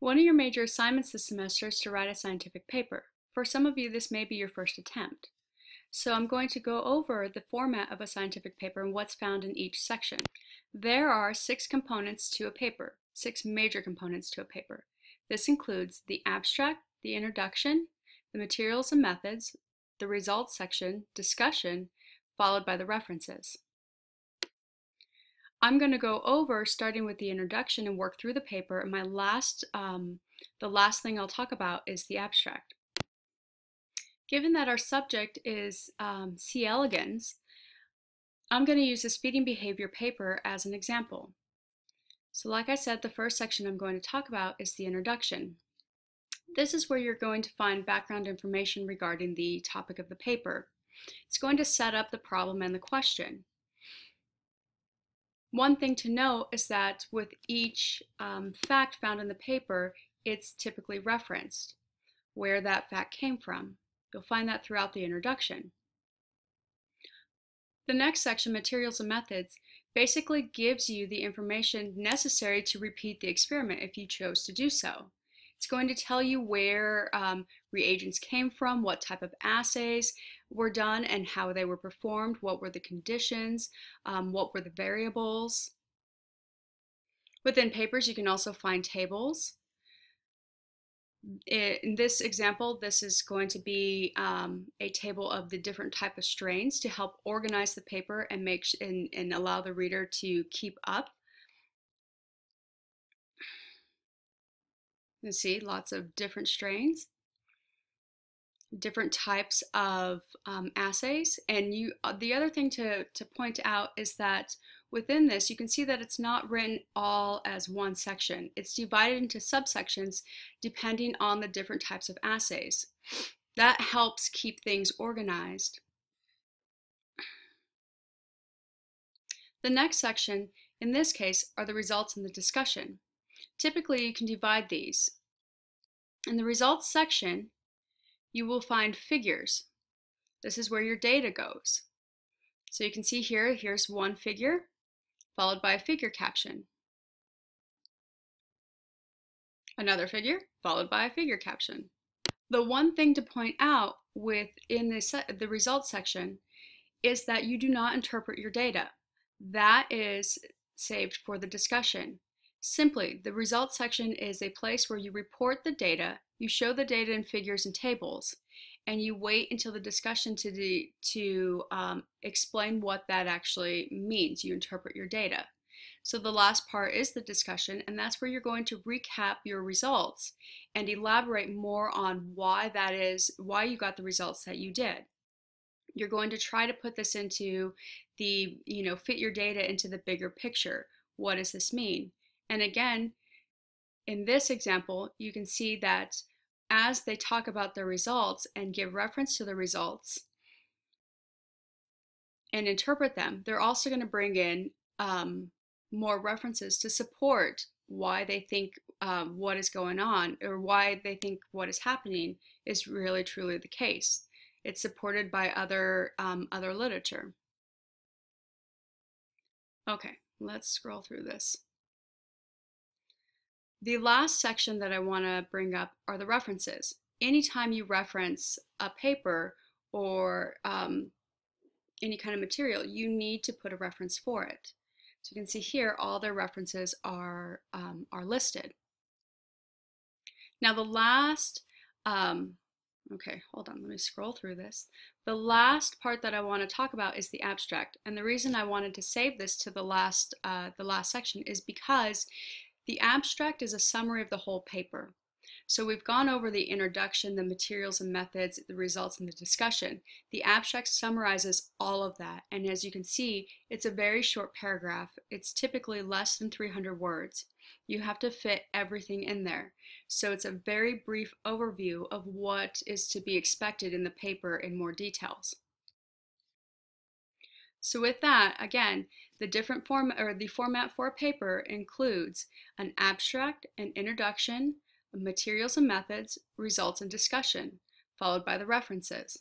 One of your major assignments this semester is to write a scientific paper. For some of you, this may be your first attempt. So I'm going to go over the format of a scientific paper and what's found in each section. There are 6 components to a paper, 6 major components to a paper. This includes the abstract, the introduction, the materials and methods, the results section, discussion, followed by the references. I'm going to go over starting with the introduction and work through the paper, and the last thing I'll talk about is the abstract. Given that our subject is C. elegans, I'm going to use this feeding behavior paper as an example. So like I said, the first section I'm going to talk about is the introduction. This is where you're going to find background information regarding the topic of the paper. It's going to set up the problem and the question. One thing to note is that with each fact found in the paper, it's typically referenced, where that fact came from. You'll find that throughout the introduction. The next section, materials and methods, basically gives you the information necessary to repeat the experiment if you chose to do so. It's going to tell you where reagents came from, what type of assays were done and how they were performed, what were the conditions, what were the variables. Within papers, you can also find tables. In this example, this is going to be a table of the different type of strains to help organize the paper and and allow the reader to keep up. You see lots of different strains, different types of assays, and the other thing to point out is that within this you can see that it's not written all as one section. It's divided into subsections depending on the different types of assays. That helps keep things organized. The next section, in this case, are the results and the discussion. Typically, you can divide these. In the results section, you will find figures. This is where your data goes. So you can see here's one figure, followed by a figure caption. Another figure, followed by a figure caption. The one thing to point out within the results section is that you do not interpret your data. That is saved for the discussion. Simply, the results section is a place where you report the data, you show the data in figures and tables, and you wait until the discussion to explain what that actually means. You interpret your data. So the last part is the discussion, and that's where you're going to recap your results and elaborate more on why you got the results that you did. You're going to try to put this into fit your data into the bigger picture. What does this mean? And again, in this example, you can see that as they talk about the results and give reference to the results and interpret them, they're also going to bring in more references to support why they think what is going on, or why they think what is happening is really truly the case. It's supported by other literature. Okay, let's scroll through this. The last section that I want to bring up are the references. Anytime you reference a paper or any kind of material, you need to put a reference for it. So you can see here all their references are listed. Now the last, okay, hold on, let me scroll through this. The last part that I want to talk about is the abstract, and the reason I wanted to save this to the last section is because the abstract is a summary of the whole paper. So we've gone over the introduction, the materials and methods, the results, and the discussion. The abstract summarizes all of that, and as you can see, it's a very short paragraph. It's typically less than 300 words. You have to fit everything in there. So it's a very brief overview of what is to be expected in the paper in more details. So with that, again, the format for a paper includes an abstract, an introduction, materials and methods, results and discussion, followed by the references.